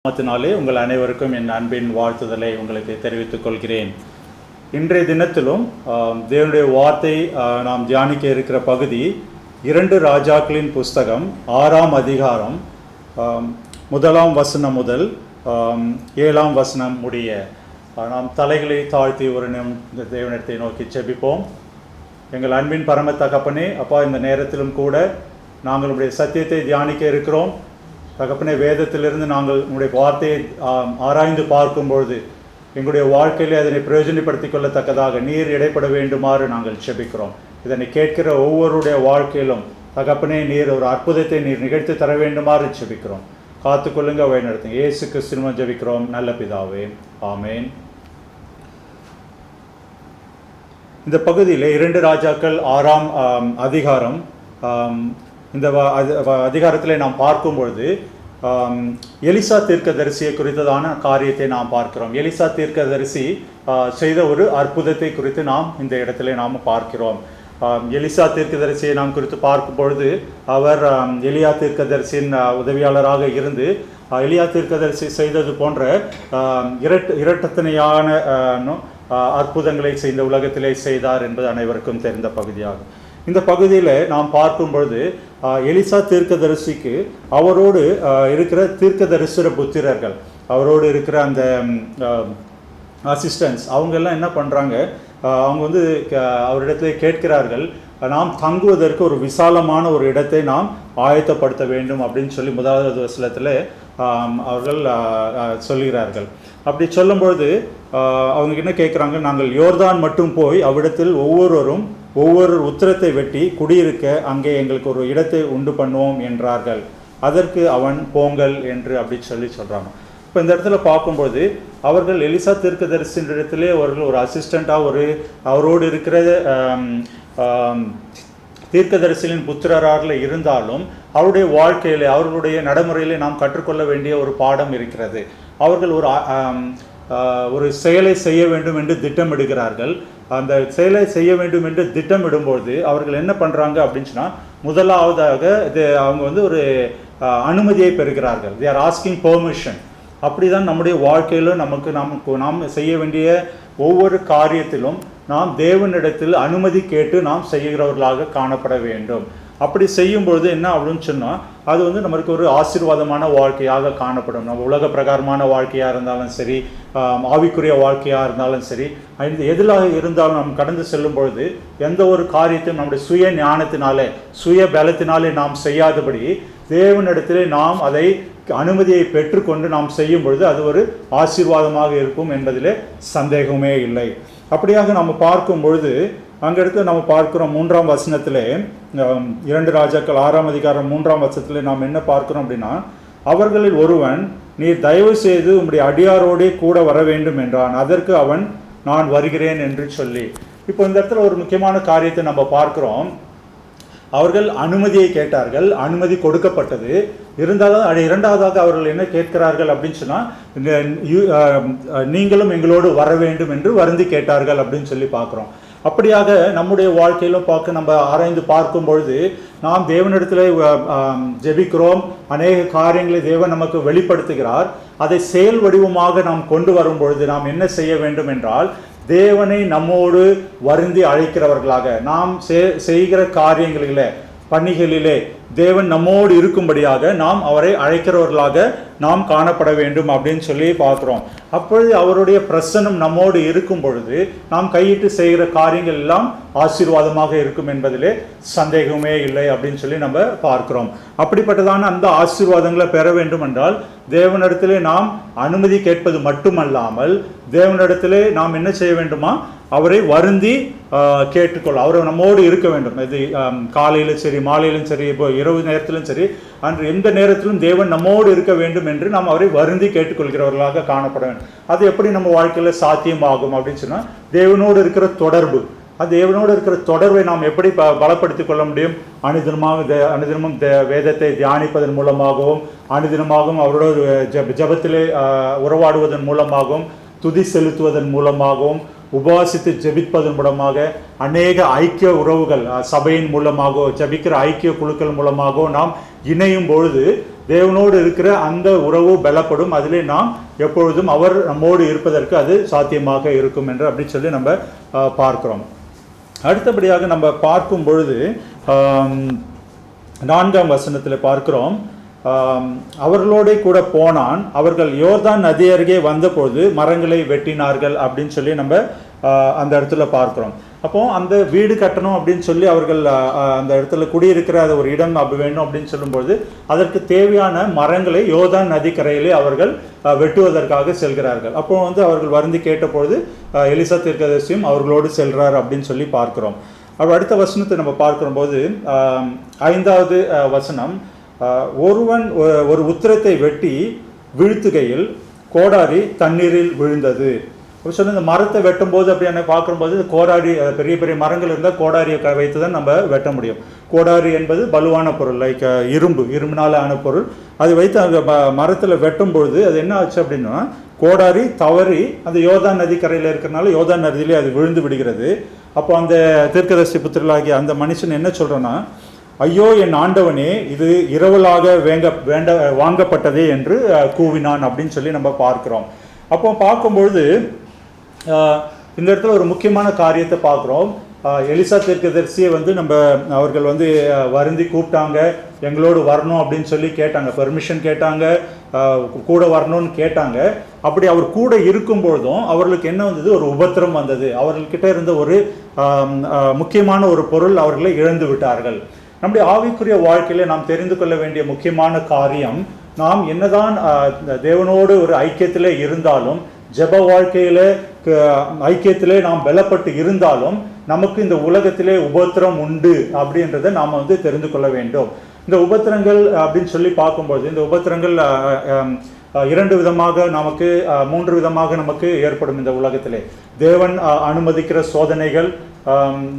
நாமத்தினாலே உங்கள் அனைவருக்கும் என் அன்பின் வாழ்த்துதலை உங்களுக்கு தெரிவித்துக் கொள்கிறேன். இன்றைய தினத்திலும் தேவனுடைய வார்த்தை நாம் தியானிக்க இருக்கிற பகுதி 2 ராஜாக்களின் புஸ்தகம் 6ஆம் அதிகாரம் 1ஆம் வசனம் முதல் 7ஆம் வசனம் முடிய. நாம் தலைகளை தாழ்த்தி ஒரு இந்த தேவனிடத்தை நோக்கி ஜெபிப்போம். எங்கள் அன்பின் பரம தகப்பனே, அப்பா, இந்த நேரத்திலும் கூட நாங்கள் உடைய சத்தியத்தை தியானிக்க இருக்கிறோம். தகப்பனே, வேதத்திலிருந்து நாங்கள் உங்களுடைய வார்த்தையை ஆராய்ந்து பார்க்கும்பொழுது எங்களுடைய வாழ்க்கையிலே அதனை பிரயோஜனப்படுத்திக் கொள்ளத்தக்கதாக நீர் இடைப்பட வேண்டுமாறு நாங்கள் ஜெபிக்கிறோம். இதனை கேட்கிற ஒவ்வொருடைய வாழ்க்கையிலும் தகப்பனே, நீர் ஒரு அற்புதத்தை நீர் நிகழ்த்தி தர வேண்டுமாறு ஜெபிக்கிறோம். காத்துக்கொள்ளுங்க, வழிநடத்துங்க. இயேசு கிறிஸ்துவின் ஜெபிக்கிறோம் நல்ல பிதாவே, ஆமேன். இந்த பகுதியில் 2 ராஜாக்கள் 6ஆம் அதிகாரம், இந்த அதிகாரத்தில் நாம் பார்க்கும்பொழுது எலிசா தீர்க்கதரிசியை குறித்ததான காரியத்தை நாம் பார்க்கிறோம். எலிசா தீர்க்கதரிசி செய்த ஒரு அற்புதத்தை குறித்து நாம் இந்த இடத்துல நாம் பார்க்கிறோம். எலிசா தீர்க்கதரிசியை நாம் குறித்து பார்க்கும் பொழுது அவர் எலியா தீர்க்கதரிசியின் உதவியாளராக இருந்து எலியா தீர்க்கதரிசி செய்தது போன்ற இரட்டத்தனையான அற்புதங்களை இந்த உலகத்திலே செய்தார் என்பது அனைவருக்கும் தெரிந்த பகுதியாகும். இந்த பகுதியில் நாம் பார்க்கும் பொழுது எலிசா தீர்க்கதரிசிக்கு அவரோடு இருக்கிற தீர்க்கதரிசர புத்திரர்கள், அவரோடு இருக்கிற அந்த அசிஸ்டன்ஸ், அவங்கெல்லாம் என்ன பண்ணுறாங்க, அவங்க வந்து அவரிடத்துல கேட்கிறார்கள், நாம் தங்குவதற்கு ஒரு விசாலமான ஒரு இடத்தை நாம் ஆயத்தப்படுத்த வேண்டும் அப்படின்னு சொல்லி 1வது வசனத்தில் அவர்கள் சொல்கிறார்கள். அப்படி சொல்லும்பொழுது அவங்க என்ன கேட்குறாங்க, நாங்கள் யோர்தான் மட்டும் போய் அவ்விடத்தில் ஒவ்வொருவரும் ஒவ்வொரு உத்திரத்தை வெட்டி குடியிருக்க அங்கே எங்களுக்கு ஒரு இடத்தை உண்டு பண்ணுவோம் என்றார்கள். அதற்கு அவன் போங்கள் என்று அப்படி சொல்கிறாங்க. இப்போ இந்த இடத்துல பார்க்கும்போது அவர்கள் எலிசா தீர்க்கதரிசியின் இடத்திலே அவர்கள் ஒரு அசிஸ்டண்ட்டாக அவரோடு இருக்கிற தீர்க்கதரிசியின் புத்திரராக இருந்தாலும் அவருடைய வாழ்க்கையில் அவர்களுடைய நடைமுறையில் நாம் கற்றுக்கொள்ள வேண்டிய ஒரு பாடம் இருக்கிறது. அவர்கள் ஒரு செயலை செய்ய வேண்டும் என்று திட்டமிடுகிறார்கள். அந்த செயலை செய்ய வேண்டும் என்று திட்டமிடும்போது அவர்கள் என்ன பண்ணுறாங்க அப்படின்னு சொன்னால், முதலாவதாக அவங்க வந்து ஒரு அனுமதியை பெறுகிறார்கள். They are asking permission. அப்படி தான் நம்முடைய வாழ்க்கையிலும் நாம் செய்ய வேண்டிய ஒவ்வொரு காரியத்திலும் நாம் தேவனிடத்தில் அனுமதி கேட்டு நாம் செய்கிறவர்களாக காணப்பட வேண்டும். அப்படி செய்யும்பொழுது என்ன அப்படின்னு சொன்னால், அது வந்து நமக்கு ஒரு ஆசீர்வாதமான வாழ்க்கையாக காணப்படும். நம்ம உலக பிரகாரமான வாழ்க்கையாக இருந்தாலும் சரி, ஆவிக்குரிய வாழ்க்கையாக இருந்தாலும் சரி, எதிலாக இருந்தாலும் நாம் கடந்து செல்லும் பொழுது எந்த ஒரு காரியத்தையும் நம்முடைய சுய ஞானத்தினாலே சுய பலத்தினாலே நாம் செய்யாதபடி தேவனிடத்திலே நாம் அதை அனுமதியை பெற்றுக்கொண்டு நாம் செய்யும் பொழுது அது ஒரு ஆசீர்வாதமாக இருக்கும் என்பதிலே சந்தேகமே இல்லை. அப்படியாக நம்ம பார்க்கும் பொழுது அங்கெடுத்து நம்ம பார்க்கிறோம் 3ஆம் வசனத்திலே, 2 ராஜாக்கள் 6ஆம் அதிகாரம் 3ஆம் வசனத்திலே நாம் என்ன பார்க்கிறோம் அப்படின்னா, அவர்களில் ஒருவன், நீர் தயவு செய்து உம்முடைய அடியாரோடே கூட வர வேண்டும் என்றான். அதற்கு அவன், நான் வருகிறேன் என்று சொல்லி. இப்போ இந்த இடத்துல ஒரு முக்கியமான காரியத்தை நம்ம பார்க்கிறோம். அவர்கள் அனுமதியை கேட்டார்கள், அனுமதி கொடுக்கப்பட்டது. இருந்தாலும் 2வதாக அவர்கள் என்ன கேட்கிறார்கள் அப்படின்னு சொன்னால், நீங்களும் எங்களோடு வர வேண்டும் என்று வருந்தி கேட்டார்கள் அப்படின்னு சொல்லி பார்க்குறோம். அப்படியாக நம்முடைய வாழ்க்கையிலும் நம்ம ஆராய்ந்து பார்க்கும் பொழுது நாம் தேவனிடத்தில் ஜெபிக்கிறோம். அநேக காரியங்களை தேவன் நமக்கு வெளிப்படுத்துகிறார். அதை செயல் வடிவமாக நாம் கொண்டு வரும் பொழுது நாம் என்ன செய்ய வேண்டும் என்றால், தேவனை நம்மோடு வருந்தி அழைக்கிறவர்களாக, நாம் செய்கிற காரியங்களிலே பணிகளிலே தேவன் நம்மோடு இருக்கும்படியாக நாம் அவரை அழைக்கிறவர்களாக நாம் காணப்பட வேண்டும் அப்படின்னு சொல்லி பார்க்குறோம். அப்பொழுது அவருடைய பிரசன்னம் நம்மோடு இருக்கும் பொழுது நாம் கையிட்டு செய்கிற காரியங்கள் எல்லாம் ஆசீர்வாதமாக இருக்கும் என்பதிலே சந்தேகமே இல்லை அப்படின்னு சொல்லி நம்ம பார்க்கிறோம். அப்படிப்பட்டதான அந்த ஆசீர்வாதங்களை பெற வேண்டும் என்றால் தேவனிடத்திலே நாம் அனுமதி கேட்பது மட்டுமல்லாமல் தேவனிடத்திலே நாம் என்ன செய்ய வேண்டுமா, அவரை வருந்தி கேட்டுக்கொள்ள, அவரை நம்மோடு இருக்க வேண்டும். இது காலையிலும் சரி, மாலையிலும் சரி, இப்போ இரவு நேரத்திலும் சரி, அன்று எந்த நேரத்திலும் தேவன் நம்மோடு இருக்க வேண்டும் என்று நாம் அவரை வருந்தி கேட்டுக்கொள்கிறவர்களாக காணப்பட வேண்டும். அது எப்படி நம்ம வாழ்க்கையில் சாத்தியமாகும் அப்படின்னு சொன்னால், தேவனோடு இருக்கிற தொடர்பு, அது தேவனோடு இருக்கிற தொடர்பை நாம் எப்படி பலப்படுத்திக் கொள்ள முடியும்? அனுதினமும் வேதத்தை தியானிப்பதன் மூலமாகவும், அனுதினமாகவும் அவரோட ஜபத்திலே உறவாடுவதன் மூலமாகவும், துதி செலுத்துவதன் மூலமாகவும், உபவாசித்து ஜெபிப்பதன் மூலமாக, அநேக ஐக்கிய உறவுகள் சபையின் மூலமாகவோ ஜபிக்கிற ஐக்கிய குழுக்கள் மூலமாகவோ நாம் இணையும் பொழுது தேவனோடு இருக்கிற அந்த உறவு பலப்படும். அதிலே நாம் எப்பொழுதும் அவர் நம்மோடு இருப்பதற்கு அது சாத்தியமாக இருக்கும் என்று அப்படி சொல்லி நம்ம பார்க்கிறோம். அடுத்தபடியாக நம்ம பார்க்கும் பொழுது 4ஆம் வசனத்தில் பார்க்கிறோம், அவர்களோட கூட போனான், அவர்கள் யோர்தான் நதி அருகே வந்தபோது மரங்களை வெட்டினார்கள் அப்படின்னு சொல்லி நம்ம அந்த இடத்துல பார்க்கிறோம். அப்போ அந்த வீடு கட்டணும் அப்படின்னு சொல்லி அவர்கள் அந்த இடத்துல குடியிருக்கிற ஒரு இடம் அப்படி வேணும் அப்படின்னு சொல்லும்போது அதற்கு தேவையான மரங்களை யோர்தான் நதிக்கரையிலே அவர்கள் வெட்டுவதற்காக செல்கிறார்கள். அப்போ அவர்கள் வருந்தி கேட்டபொழுது எலிசா தீர்க்கதரிசியும் அவர்களோடு செல்றார் அப்படின்னு சொல்லி பார்க்கிறோம். அடுத்த வசனத்தை நம்ம பார்க்கிற போது 5வது வசனம், ஒருவன் ஒரு உத்திரத்தை வெட்டி வீழ்த்துகையில் கோடாரி தண்ணீரில் விழுந்தது. சொன்ன இந்த மரத்தை வெட்டும் போது அப்படி பார்க்கும்போது கோடாரி, பெரிய பெரிய மரங்கள் இருந்தால் கோடாரியை வைத்து தான் நம்ம வெட்ட முடியும். கோடாரி என்பது பலுவான பொருள், லைக் இரும்பினால் ஆன பொருள். அதை வைத்து அந்த மரத்தில் வெட்டும் பொழுது அது என்ன ஆச்சு அப்படின்னா, கோடாரி தவறி அந்த யோர்தான் நதி கரையில் இருக்கிறனால யோர்தான் நதியிலே அது விழுந்து விடுகிறது. அப்போ அந்த தீர்க்கதரிசி புத்திரலாகிய அந்த மனுஷன் என்ன சொல்கிறேன்னா, ஐயோ என் ஆண்டவனே, இது இரவலாக வாங்கப்பட்டதே என்று கூவினான் அப்படின்னு சொல்லி நம்ம பார்க்கிறோம். அப்போ பார்க்கும்பொழுது இந்த இடத்துல ஒரு முக்கியமான காரியத்தை பார்க்குறோம். எலிசா தீர்க்கதரிசியை நம்ம அவர்கள் வருந்தி கூப்பிட்டாங்க, எங்களோடு வரணும் அப்படின்னு சொல்லி கேட்டாங்க, பெர்மிஷன் கேட்டாங்க, கூட வரணும்னு கேட்டாங்க. அப்படி அவர் கூட இருக்கும்பொழுதும் அவர்களுக்கு என்ன வந்தது, ஒரு உபத்திரம் வந்தது. அவர்கள்கிட்ட இருந்த ஒரு முக்கியமான ஒரு பொருள் அவர்களை இழந்து விட்டார்கள். நம்முடைய ஆவிக்குரிய வாழ்க்கையில நாம் தெரிந்து கொள்ள வேண்டிய முக்கியமான காரியம், நாம் என்னதான் தேவனோடு ஒரு ஐக்கியத்திலே இருந்தாலும், ஜெப வாழ்க்கையில ஐக்கியத்திலே நாம் பலப்பட்டு இருந்தாலும், நமக்கு இந்த உலகத்திலே உபத்திரம் உண்டு அப்படின்றத நாம் தெரிந்து கொள்ள வேண்டும். இந்த உபத்திரங்கள் அப்படின்னு சொல்லி பார்க்கும்போது, இந்த உபத்திரங்கள் 2 விதமாக நமக்கு 3 விதமாக நமக்கு ஏற்படும். இந்த உலகத்திலே தேவன் அனுமதிக்கிற சோதனைகள்,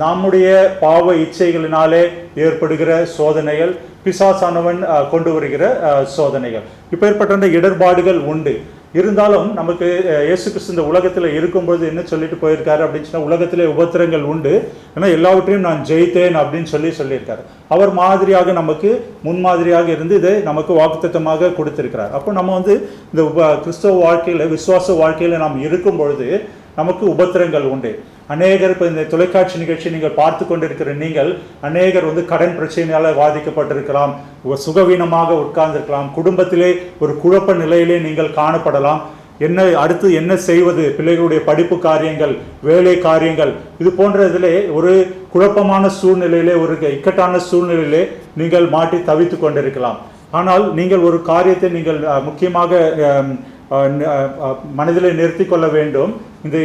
நம்முடைய பாவ இச்சைகளினாலே ஏற்படுகிற சோதனைகள், பிசாசானவன் கொண்டு வருகிற சோதனைகள். இப்பேற்பட்ட இடர்பாடுகள் உண்டு. இருந்தாலும் நமக்கு இயேசு கிறிஸ்து இந்த உலகத்தில் இருக்கும்போது என்ன சொல்லிட்டு போயிருக்காரு அப்படின்னு சொன்னால், உலகத்திலே உபத்திரங்கள் உண்டு, ஏன்னா எல்லாவற்றையும் நான் ஜெயித்தேன் அப்படின்னு சொல்லியிருக்காரு. அவர் மாதிரியாக நமக்கு முன்மாதிரியாக இருந்து இதை நமக்கு வாக்குத்தத்தமாக கொடுத்திருக்கிறார். அப்போ நம்ம இந்த கிறிஸ்தவ வாழ்க்கையில், விசுவாச வாழ்க்கையில் நாம் இருக்கும் பொழுது நமக்கு உபத்திரங்கள் உண்டு. அநேகர் இப்போ இந்த தொலைக்காட்சி நிகழ்ச்சி நீங்கள் பார்த்து கொண்டிருக்கிற நீங்கள், அநேகர் கடன் பிரச்சனையால் பாதிக்கப்பட்டிருக்கலாம், சுகவீனமாக உட்கார்ந்திருக்கலாம், குடும்பத்திலே ஒரு குழப்ப நிலையிலே நீங்கள் காணப்படலாம். அடுத்து என்ன செய்வது, பிள்ளைகளுடைய படிப்பு காரியங்கள், வேலை காரியங்கள், இது போன்ற இதிலே ஒரு குழப்பமான சூழ்நிலையிலே, ஒரு இக்கட்டான சூழ்நிலையிலே நீங்கள் மாட்டி தவித்து கொண்டிருக்கலாம். ஆனால் நீங்கள் ஒரு காரியத்தை நீங்கள் முக்கியமாக மனதிலே நிறுத்தி கொள்ள வேண்டும். இந்த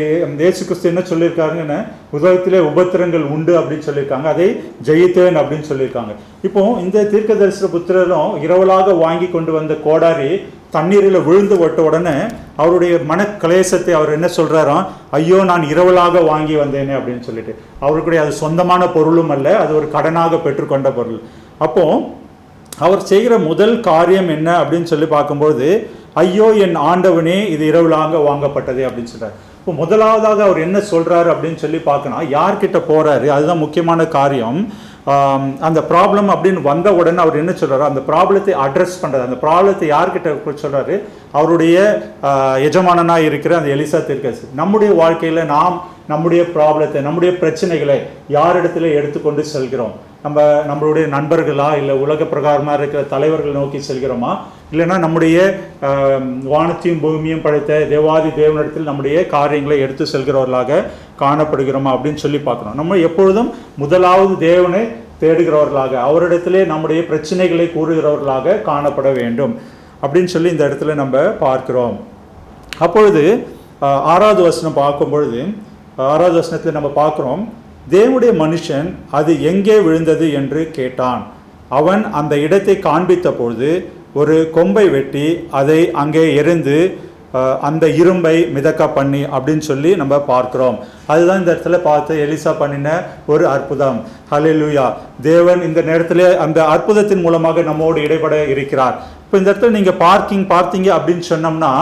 இயேசு கிறிஸ்து என்ன சொல்லியிருக்காருன்னு, உலகத்திலே உபத்திரங்கள் உண்டு அப்படின்னு சொல்லியிருக்காங்க, அதை ஜெயித்தேன் அப்படின்னு சொல்லியிருக்காங்க. இப்போ இந்த தீர்க்கதரிசன புத்திரரும் இரவலாக வாங்கி கொண்டு வந்த கோடாரி தண்ணீரில் விழுந்து விட்ட உடனே அவருடைய மன கலேசத்தை அவர் என்ன சொல்றாராம், ஐயோ நான் இரவலாக வாங்கி வந்தேனே அப்படின்னு சொல்லிட்டு. அவருக்குடைய அது சொந்தமான பொருளும் அல்ல, அது ஒரு கடனாக பெற்றுக்கொண்ட பொருள். அப்போ அவர் செய்கிற முதல் காரியம் என்ன அப்படின்னு சொல்லி பார்க்கும்போது, ஐயோ என் ஆண்டவனே, இது இரவலாக வாங்கப்பட்டதே அப்படின்னு சொல்றாரு. இப்போ முதலாவதாக அவர் என்ன சொல்றாரு அப்படின்னு சொல்லி பார்க்கணும், யார்கிட்ட போறாரு, அதுதான் முக்கியமான காரியம். அந்த ப்ராப்ளம் அப்படின்னு வந்த உடனே அவர் என்ன சொல்றாரு, அந்த ப்ராப்ளத்தை அட்ரஸ் பண்றாரு. அந்த ப்ராப்ளத்தை யார்கிட்ட சொல்றாரு, அவருடைய எஜமானனா இருக்கிற அந்த எலிசா தீர்க்கதரிசி. நம்முடைய வாழ்க்கையில நாம் நம்முடைய ப்ராப்ளத்தை, நம்முடைய பிரச்சனைகளை யாரிடத்துல எடுத்துக்கொண்டு செல்கிறோம்? நம்மளுடைய நண்பர்களா, இல்லை உலக பிரகாரமாக இருக்கிற தலைவர்கள் நோக்கி செல்கிறோமா, இல்லைன்னா நம்முடைய வானத்தையும் பூமியும் படைத்த தேவாதி தேவனிடத்தில் நம்முடைய காரியங்களை எடுத்து செல்கிறவர்களாக காணப்படுகிறோமா அப்படின்னு சொல்லி பார்க்கணும். நம்ம எப்பொழுதும் முதலாவது தேவனை தேடுகிறவர்களாக, அவரிடத்திலே நம்முடைய பிரச்சனைகளை கூறுகிறவர்களாக காணப்பட வேண்டும் அப்படின்னு சொல்லி இந்த இடத்துல நம்ம பார்க்கிறோம். அப்பொழுது 6வது வசனம் பார்க்கும் பொழுது, 6வது வசனத்தில் நம்ம பார்க்குறோம், தேவனுடைய மனுஷன் அது எங்கே விழுந்தது என்று கேட்டான். அவன் அந்த இடத்தை காண்பித்த பொழுது ஒரு கொம்பை வெட்டி அதை அங்கே எரிந்து அந்த இரும்பை மிதக்க பண்ணி அப்படின்னு சொல்லி நம்ம பார்க்கிறோம். அதுதான் இந்த இடத்துல பார்த்து எலிசா பண்ணின ஒரு அற்புதம். ஹல்லேலூயா. தேவன் இந்த நேரத்தில் அந்த அற்புதத்தின் மூலமாக நம்மோடு இடைப்பட இருக்கிறார். இப்போ இந்த இடத்துல நீங்கள் பார்த்தீங்க அப்படின்னு சொன்னோம்னா,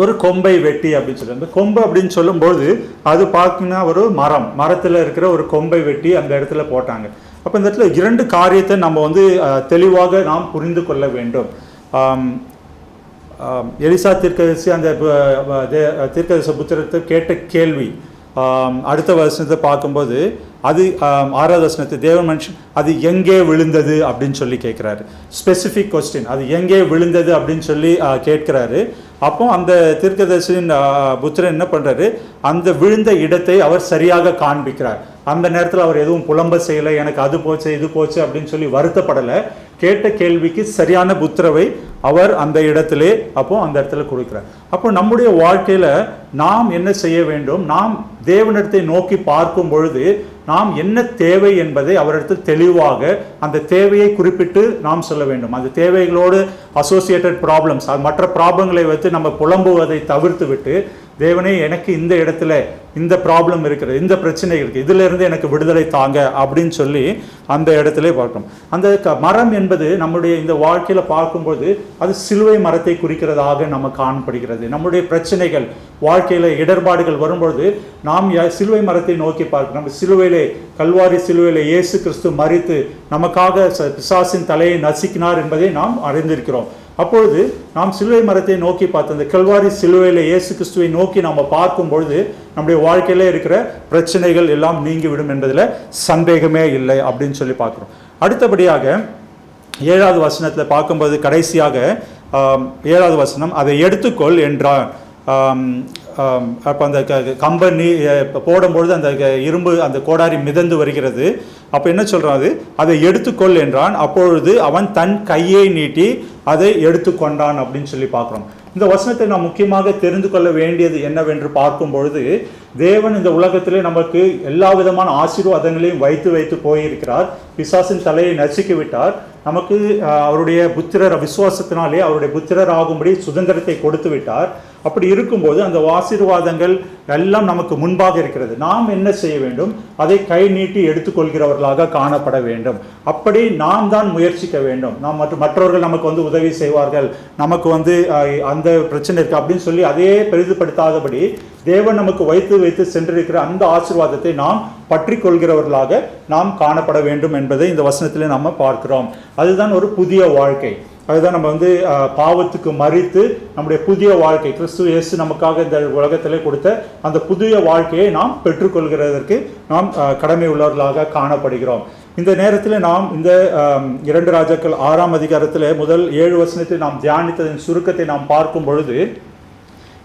ஒரு கொம்பை வெட்டி அப்படின்னு சொல்லுவாங்க. கொம்பு அப்படின்னு சொல்லும்போது அது பார்த்தீங்கன்னா ஒரு மரத்தில் இருக்கிற ஒரு கொம்பை வெட்டி அந்த இடத்துல போட்டாங்க. அப்போ இந்த இடத்துல 2 காரியத்தை நம்ம வந்து தெளிவாக நாம் புரிந்து கொள்ள வேண்டும். எலிசா தீர்க்கதரிசி அந்த தீர்க்கதரிசி புத்திரத்தை கேட்ட கேள்வி அடுத்த வசனத்தை பார்க்கும்போது அது 6வது வசனத்தை தேவன் மனுஷன் அது எங்கே விழுந்தது அப்படின்னு சொல்லி கேட்குறாரு. ஸ்பெசிஃபிக் கொஸ்டின், அது எங்கே விழுந்தது அப்படின்னு சொல்லி கேட்குறாரு. அப்போ அந்த தீர்க்கதரிசியின் புத்திரன் என்ன பண்ணுறாரு, அந்த விழுந்த இடத்தை அவர் சரியாக காண்பிக்கிறார். அந்த நேரத்தில் அவர் எதுவும் புலம்ப செய்யலை, எனக்கு அது போச்சு இது போச்சு அப்படின்னு சொல்லி வருத்தப்படலை. கேட்ட கேள்விக்கு சரியான உத்தரவை அவர் அந்த இடத்திலே அந்த இடத்துல கொடுக்கிறார். அப்போ நம்முடைய வாழ்க்கையில் நாம் என்ன செய்ய வேண்டும், நாம் தேவனிடத்தை நோக்கி பார்க்கும் பொழுது நாம் என்ன தேவை என்பதை அவரிடத்தில் தெளிவாக அந்த தேவையை குறிப்பிட்டு நாம் சொல்ல வேண்டும். அந்த தேவைகளோடு அசோசியேட்டட் ப்ராப்ளம்ஸ், மற்ற ப்ராப்ளங்களை வைத்து நம்ம புலம்புவதை தவிர்த்து விட்டு, தேவனே எனக்கு இந்த இடத்துல இந்த ப்ராப்ளம் இருக்கிறது, இந்த பிரச்சனை இருக்குது, இதிலிருந்து எனக்கு விடுதலை தாங்க அப்படின்னு சொல்லி அந்த இடத்துல பார்க்கணும். அந்த மரம் என்பது நம்முடைய இந்த வாழ்க்கையில் பார்க்கும்போது அது சிலுவை மரத்தை குறிக்கிறதாக நம்ம காணப்படுகிறது. நம்முடைய பிரச்சனைகள் வாழ்க்கையில் இடர்பாடுகள் வரும்பொழுது நாம் சிலுவை மரத்தை நோக்கி பார்க்கணும். நம்ம சிலுவையிலே, கல்வாரி சிலுவையிலே இயேசு கிறிஸ்து மரித்து நமக்காக பிசாசின் தலையை நசுக்கினார் என்பதை நாம் அறிந்திருக்கிறோம். அப்பொழுது நாம் சிலுவை மரத்தை நோக்கி பார்த்து அந்த கல்வாரி சிலுவையில் இயேசு கிறிஸ்துவை நோக்கி நாம் பார்க்கும் பொழுது நம்முடைய வாழ்க்கையில இருக்கிற பிரச்சனைகள் எல்லாம் நீங்கிவிடும் என்பதில் சந்தேகமே இல்லை அப்படின்னு சொல்லி பார்க்குறோம். அடுத்தபடியாக 7வது வசனத்தில் பார்க்கும்போது கடைசியாக 7வது வசனம், அதை எடுத்துக்கொள் என்றான். அப்போ அந்த கம்பெனி போடும்பொழுது அந்த இரும்பு அந்த கோடாரி மிதந்து வருகிறது. அப்போ என்ன சொல்கிறாரு, அதை எடுத்துக்கொள் என்றான். அப்பொழுது அவன் தன் கையை நீட்டி அதை எடுத்துக்கொண்டான் அப்படின்னு சொல்லி பார்க்குறோம். இந்த வசனத்தை நாம் முக்கியமாக தெரிந்து கொள்ள வேண்டியது என்னவென்று பார்க்கும் பொழுது, தேவன் இந்த உலகத்திலே நமக்கு எல்லா விதமான ஆசீர்வாதங்களையும் வைத்து போயிருக்கிறார். பிசாசின் தலையை நசுக்கி விட்டார். நமக்கு அவருடைய புத்திரர் விசுவாசத்தினாலே அவருடைய புத்திரர் ஆகும்படி சுதந்திரத்தை கொடுத்து விட்டார். அப்படி இருக்கும்போது அந்த ஆசீர்வாதங்கள் எல்லாம் நமக்கு முன்பாக இருக்கிறது. நாம் என்ன செய்ய வேண்டும், அதை கை நீட்டி எடுத்துக்கொள்கிறவர்களாக காணப்பட வேண்டும். அப்படி நாம் தான் முயற்சிக்க வேண்டும். நாம் மற்றவர்கள் நமக்கு வந்து உதவி செய்வார்கள், நமக்கு வந்து அந்த பிரச்சனை இருக்கு அப்படின்னு சொல்லி அதையே பெரிதுபடுத்தாதபடி தேவன் நமக்கு வைத்து சென்றிருக்கிற அந்த ஆசீர்வாதத்தை நாம் பற்றி கொள்கிறவர்களாக நாம் காணப்பட வேண்டும் என்பதை இந்த வசனத்திலே நம்ம பார்க்கிறோம். அதுதான் ஒரு புதிய வாழ்க்கை. அதுதான் நம்ம வந்து பாவத்துக்கு மரித்து நம்முடைய புதிய வாழ்க்கை, கிறிஸ்து இயேசு நமக்காக இந்த உலகத்திலே கொடுத்த அந்த புதிய வாழ்க்கையை நாம் பெற்றுக்கொள்கிறதற்கு நாம் கடமை உள்ளவர்களாக காணப்படுகிறோம். இந்த நேரத்தில் நாம் இந்த 2 ராஜாக்கள் 6ஆம் அதிகாரத்தில் முதல் 7 வசனத்தை நாம் தியானித்ததின் சுருக்கத்தை நாம் பார்க்கும் பொழுது,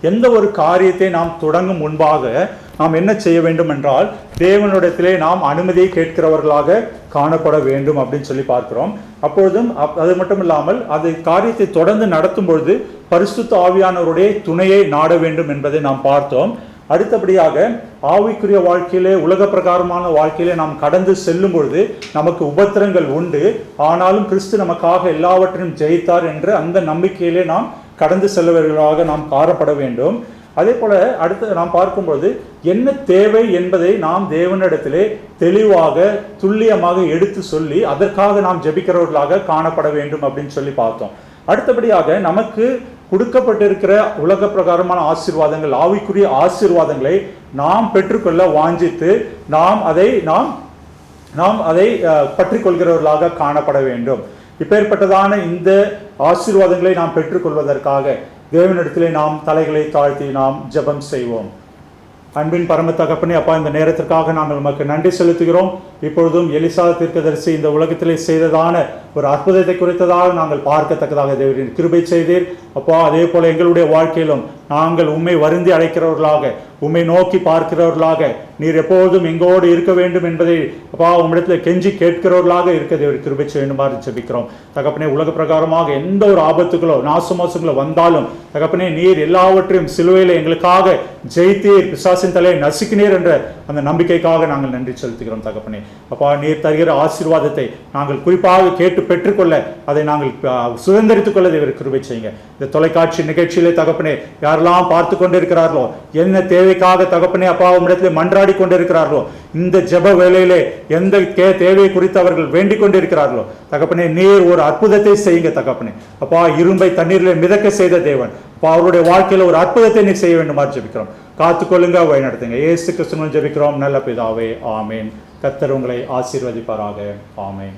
எந்த ஒரு காரியத்தை நாம் தொடங்கும் முன்பாக நாம் என்ன செய்ய வேண்டும் என்றால், தேவனிடத்திலே நாம் அனுமதியை கேட்கிறவர்களாக காணப்பட வேண்டும் அப்படின்னு சொல்லி பார்க்கிறோம். அப்பொழுதும் அது மட்டும் இல்லாமல் அது காரியத்தை தொடர்ந்து நடத்தும் பொழுது பரிசுத்த ஆவியானவருடைய துணையை நாட வேண்டும் என்பதை நாம் பார்த்தோம். அடுத்தபடியாக ஆவிக்குரிய வாழ்க்கையிலே, உலக பிரகாரமான வாழ்க்கையிலே நாம் கடந்து செல்லும் பொழுது நமக்கு உபத்திரங்கள் உண்டு. ஆனாலும் கிறிஸ்து நமக்காக எல்லாவற்றையும் ஜெயித்தார் என்ற அந்த நம்பிக்கையிலே நாம் கடந்து செல்வர்களாக நாம் காணப்பட வேண்டும். அதே போல அடுத்து நாம் பார்க்கும்போது என்ன தேவை என்பதை நாம் தேவனிடத்திலே தெளிவாக துல்லியமாக எடுத்து சொல்லி அதற்காக நாம் ஜெபிக்கிறவர்களாக காணப்பட வேண்டும் அப்படின்னு சொல்லி பார்த்தோம். அடுத்தபடியாக நமக்கு கொடுக்கப்பட்டிருக்கிற உலக பிரகாரமான ஆசீர்வாதங்கள், ஆவிக்குரிய ஆசீர்வாதங்களை நாம் பெற்றுக்கொள்ள வாஞ்சித்து நாம் அதை பற்றி கொள்கிறவர்களாக காணப்பட வேண்டும். இப்பேற்பட்டதான இந்த ஆசீர்வாதங்களை நாம் பெற்றுக்கொள்வதற்காக தேவனிடத்திலே நாம் தலைகளை தாழ்த்தி நாம் ஜெபம் செய்வோம். அன்பின் பரம தகப்பனே, அப்பா, இந்த நேரத்திற்காக நாங்கள் நமக்கு நன்றி செலுத்துகிறோம். இப்பொழுதும் எலிசா தீர்க்கதரிசி இந்த உலகத்திலே செய்ததான ஒரு அற்புதத்தை குறித்ததாக நாங்கள் பார்க்கத்தக்கதாக தேவரின் கிருபை செய்தீர். அப்பா, அதே போல எங்களுடைய வாழ்க்கையிலும் நாங்கள் உம்மை வருந்தி அழைக்கிறவர்களாக, உம்மை நோக்கி பார்க்கிறவர்களாக, நீர் எப்போதும் எங்கோடு இருக்க வேண்டும் என்பதை அப்பா உம்மிடத்தில் கெஞ்சி கேட்கிறவர்களாக இருக்க தேவர் கிருபை செய்யுமாறு ஜெபிக்கிறோம். தகப்பனே, உலக பிரகாரமாக எந்த ஒரு ஆபத்துகளோ நாசமோசங்களோ வந்தாலும் தகப்பனே, நீர் எல்லாவற்றையும் சிலுவையில் எங்களுக்காக ஜெயித்தீர், பிசாசின் தலையை நசுக்கினீர் என்ற அந்த நம்பிக்கைக்காக நாங்கள் நன்றி செலுத்துகிறோம். தகப்பனே, அப்பா, நீர் தருகிற ஆசீர்வாதத்தை நாங்கள் குறிப்பாக கேட்டு பெற்றுக்கொள்ள, அதை நாங்கள் சுதந்திரித்துக் கொள்ள தேவர் கிருபை செய்யுங்க. இந்த தொலைக்காட்சி நிகழ்ச்சியிலே தகப்பனே, யாரெல்லாம் பார்த்து கொண்டிருக்கிறார்களோ, என்ன தேவைக்காக தகப்பனே அப்பா உம்மிடத்தில் மன்றாடி கொண்டிருக்கிறார்களோ, இந்த ஜெப வேளையிலே எந்த தேவை குறித்து அவர்கள் வேண்டிக் கொண்டிருக்கிறார்களோ தகப்பனே, நீர் ஒரு அற்புதத்தை செய்யுங்க. தகப்பனே அப்பா, இரும்பை தண்ணீரிலே மிதக்க செய்த தேவன், அவருடைய வாழ்க்கையில் ஒரு அற்புதத்தை நீ செய்ய வேண்டுமா ஜெபிக்கிறோம். காத்துக்கொள்ளுங்க, வழி நடத்துங்க. இயேசு கிறிஸ்துவின் ஜெபிக்கிறோம் நல்ல பிதாவே, ஆமேன். கர்த்தர் உங்களை ஆசீர்வதிப்பாராக. ஆமேன்.